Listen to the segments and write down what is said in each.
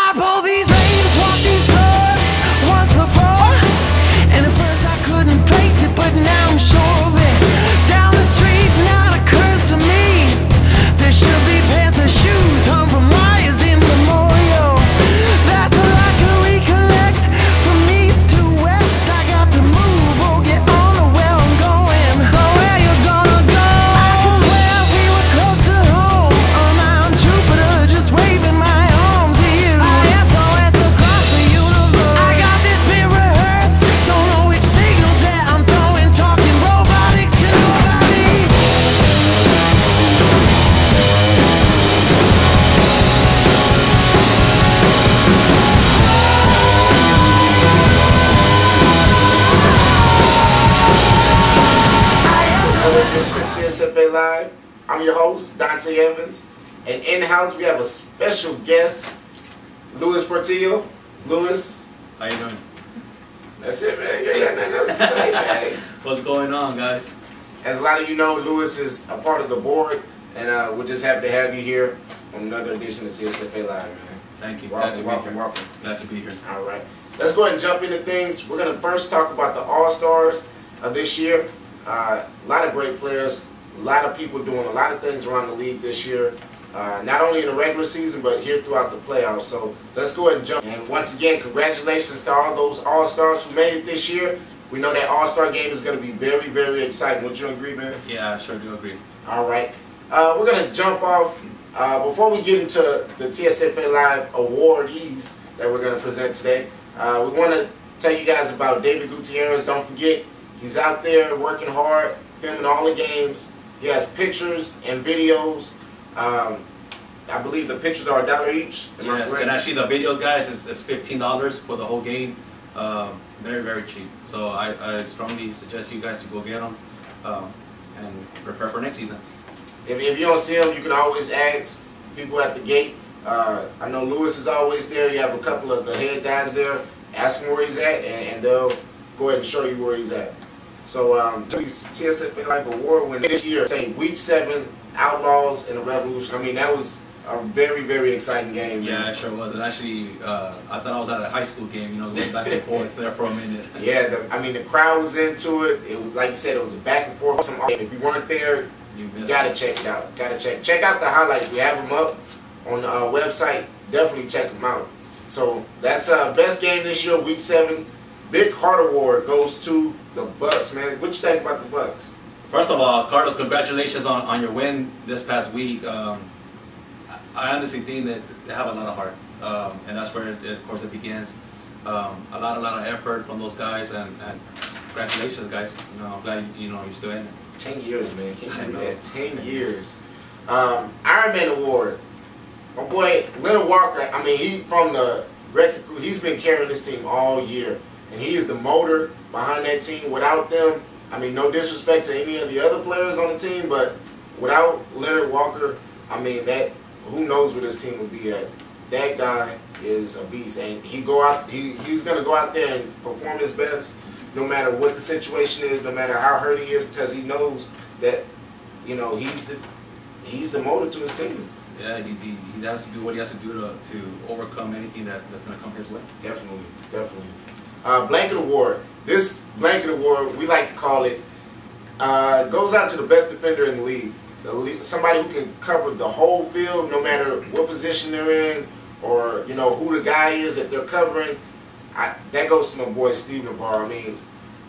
I pull these reins, walk these floors once before, and at first I couldn't place it, but now I'm sure of it. Down the street, not occurs to me. There should be pants and shoes hung from wires in memorial. That's all I can recollect from east to west. I got to move or get on to where I'm going. So where you gonna go? I can swear we were close to home, on Mount Jupiter, just waving my arms at you. SOS across the universe. I got this bit rehearsed, don't know which signals that I'm throwing, talking robotics to nobody. Tsfaccp Live. I'm your host, Dante Evans, and in-house we have a special guest, Luis Portillo. Luis, How you doing? that's it, man. You ain't got nothing else to say, man. What's going on, guys? As a lot of you know, Luis is a part of the board, and we're just happy to have you here on another edition of Tsfaccp Live, man. Thank you. Welcome, welcome, welcome. Glad to be here. All right, let's go ahead and jump into things. We're gonna first talk about the All-Stars of this year. A lot of great players, a lot of people doing a lot of things around the league this year, not only in the regular season, but here throughout the playoffs. So let's go ahead and jump. And once again, congratulations to all those All-Stars who made it this year. We know that All-Star game is going to be very, very exciting. Would you agree, man? Yeah, I sure do agree. All right. We're going to jump off. Before we get into the Tsfaccp Live awardees that we're going to present today, we want to tell you guys about David Gutierrez. Don't forget, he's out there working hard, filming all the games. He has pictures and videos. I believe the pictures are $1 each. Yes, and actually the video, guys, is $15 for the whole game. Very, very cheap. So I strongly suggest you guys to go get them and prepare for next season. If you don't see them, you can always ask people at the gate. I know Lewis is always there. You have a couple of the head guys there. Ask him where he's at, and they'll go ahead and show you where he's at. So, Tsfaccp Live award winner this year, say Week 7, Outlaws and the Revolution. I mean, that was a very, very exciting game. Yeah, man. it sure was. And actually, I thought I was at a high school game, you know, going back and forth there for a minute. Yeah, I mean, the crowd was into it. It was, like you said, it was a back and forth. If you weren't there, you gotta check it out. Check out the highlights. We have them up on the website. Definitely check them out. So that's best game this year, Week 7. Big Heart Award goes to the Bucks, man. What you think about the Bucks? First of all, Carlos, congratulations on your win this past week. I honestly think that they have a lot of heart, and that's where, of course, it begins. A lot of effort from those guys, and congratulations, guys. You know, I'm glad you're still in it. 10 years, man. Can you believe that? 10 years. Iron Man Award. My boy Leonard Walker. I mean, he from the record crew. He's been carrying this team all year. And he is the motor behind that team. Without them, I mean, no disrespect to any of the other players on the team, but without Leonard Walker, I mean, who knows where this team would be at. That guy is a beast, and he's going to go out there and perform his best, no matter what the situation is, no matter how hurt he is, because he knows that, you know, he's the motor to his team. Yeah, he has to do what he has to do to overcome anything that's going to come his way. Definitely, definitely. Blanket Award. This Blanket Award, we like to call it, goes out to the best defender in the league. Somebody who can cover the whole field, no matter what position they're in, or you know who the guy is that they're covering. That goes to my boy Steve Navarro. I mean,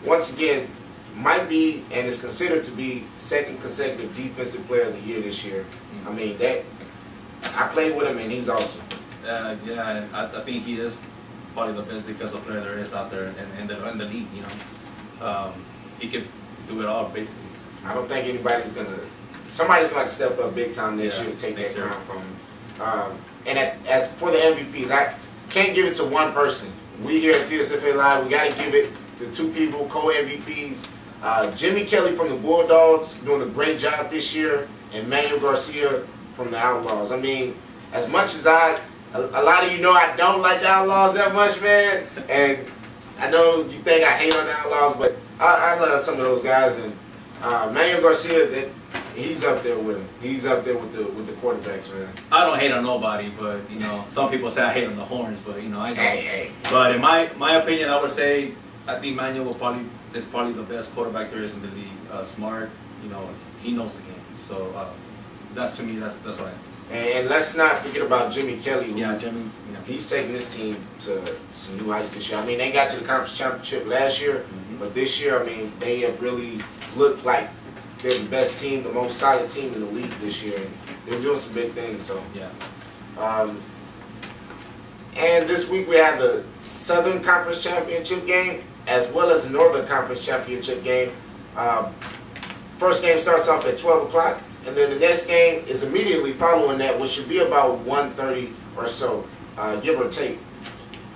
once again, might be and is considered to be second consecutive Defensive Player of the Year this year. I mean, I played with him and he's awesome. Yeah, I think he is probably the best defensive player there is out there in the league. You know, he can do it all basically. I don't think somebody's gonna step up big time this year to take that crown from him. And as for the MVPs, I can't give it to one person. We here at Tsfaccp Live, we got to give it to two people, co-MVPs. Jimmy Kelly from the Bulldogs doing a great job this year, and Manuel Garcia from the Outlaws. I mean, as much as a lot of you know I don't like the Outlaws that much, man, and I know you think I hate on the Outlaws, but I love some of those guys. And Manuel Garcia, He's up there with him. He's up there with the quarterbacks, man. I don't hate on nobody, but you know, some people say I hate on the Horns, but you know, I don't. Hey. But in my opinion, I would say I think Manuel is probably the best quarterback there is in the league. Smart, you know, he knows the game. So that's to me, that's what I. And let's not forget about Jimmy Kelly. Yeah, Jimmy. Yeah. He's taking this team to some new heights this year. I mean, they got to the conference championship last year, but this year, I mean, they have really looked like they're the best team, the most solid team in the league this year. And they're doing some big things. So yeah. And this week we had the Southern Conference Championship game as well as the Northern Conference Championship game. First game starts off at 12 o'clock. And then the next game is immediately following that, which should be about 1:30 or so, give or take.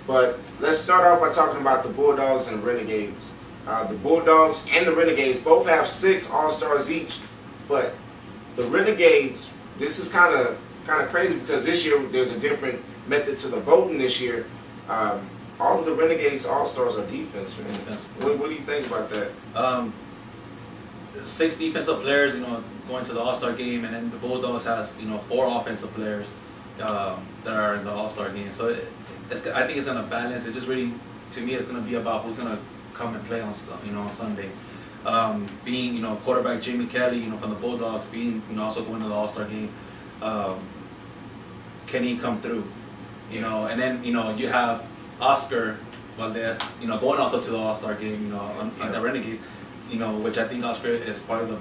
But let's start off by talking about the Bulldogs and the Renegades. The Bulldogs and the Renegades both have 6 All-Stars each, but the Renegades, this is kind of crazy because this year there's a different method to the voting this year. All of the Renegades All-Stars are defense, man. What do you think about that? 6 defensive players, you know, going to the All-Star game, and then the Bulldogs has, you know, 4 offensive players that are in the All-Star game. So I think it's going to balance. It just really, to me, it's going to be about who's going to come and play on, you know, on Sunday. Being, you know, quarterback Jimmy Kelly, you know, from the Bulldogs, being, you know, also going to the All-Star game. Can he come through? You know, and then, you know, you have Oscar Valdez, you know, going also to the All-Star game, you know, on the Renegades. You know, which I think Oscar is probably the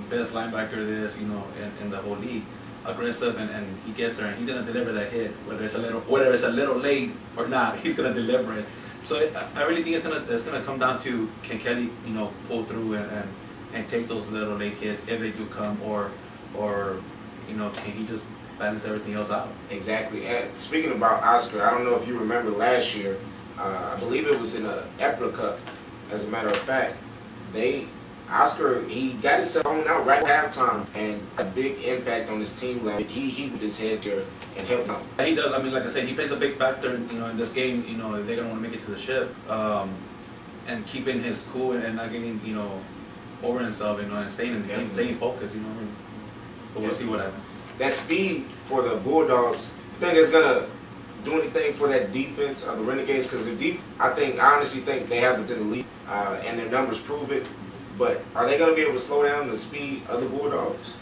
best linebacker there is, you know, in the whole league. Aggressive, and he gets there, and he's gonna deliver that hit, whether it's a little late or not, he's gonna deliver it. So I really think it's gonna come down to, can Kelly, you know, pull through and take those little late hits if they do come, or you know, can he just balance everything else out? Exactly. And speaking about Oscar, I don't know if you remember last year, I believe it was in a EPRA Cup, as a matter of fact. Oscar, he got himself on out right at halftime and a big impact on his team. Like he put his head there and helped out. He does. I mean, like I said, he plays a big factor, you know, in this game. You know, they're gonna want to make it to the ship, and keeping his cool and not getting, you know, over himself, you know, and staying in the game, staying focused. You know, but we'll see what happens. That speed for the Bulldogs, you think it's gonna do anything for that defense of the Renegades? Because I honestly think they have the lead, and their numbers prove it. But are they going to be able to slow down the speed of the Bulldogs?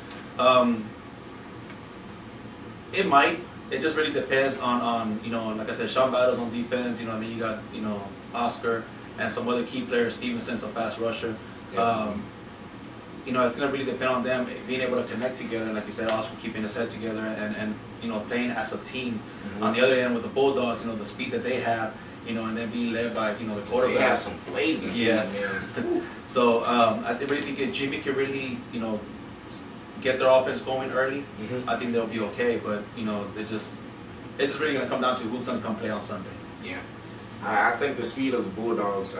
It might. It just really depends on you know, like I said, Sean Battle's on defense. You know, and then you got, you know, Oscar and some other key players. Stevenson's a fast rusher. Yeah. You know, it's going to really depend on them being able to connect together. Like you said, Oscar keeping his head together and you know, playing as a team. On the other end with the Bulldogs, you know, the speed that they have, you know, and then being led by, you know, the quarterback. They have some blazing speed, man. So I really think if Jimmy can really, you know, get their offense going early, I think they'll be okay. But you know, it's really going to come down to who's going to come play on Sunday. Yeah, I think the speed of the Bulldogs,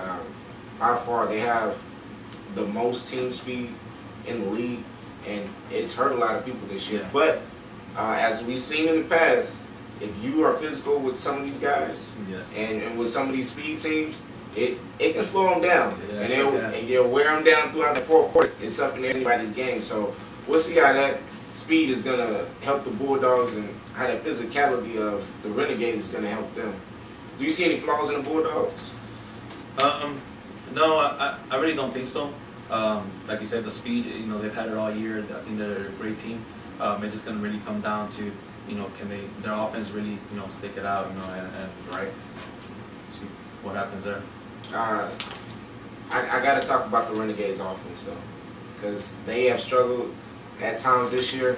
by far, they have the most team speed in the league, and it's hurt a lot of people this year. Yeah. But as we've seen in the past, if you are physical with some of these guys, and with some of these speed teams, it can slow them down, and they'll wear them down throughout the fourth quarter. It's up in anybody's game. So we'll see how that speed is going to help the Bulldogs and how that physicality of the Renegades is going to help them. Do you see any flaws in the Bulldogs? No, I really don't think so. Like you said, the speed, you know, they've had it all year. I think they're a great team. It's just going to really come down to, you know, can their offense really, you know, stick it out, you know, and see what happens there. I got to talk about the Renegades offense though, because they have struggled at times this year.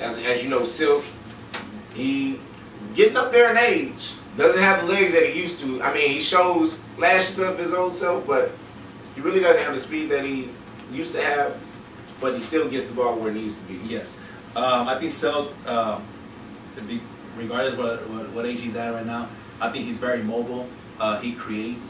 As you know, Silk, he getting up there in age, doesn't have the legs that he used to. I mean, he shows flashes of his old self, but he really doesn't have the speed that he used to have. But he still gets the ball where it needs to be. Yes, I think Silk, regardless of what age he's at right now, I think he's very mobile. He creates.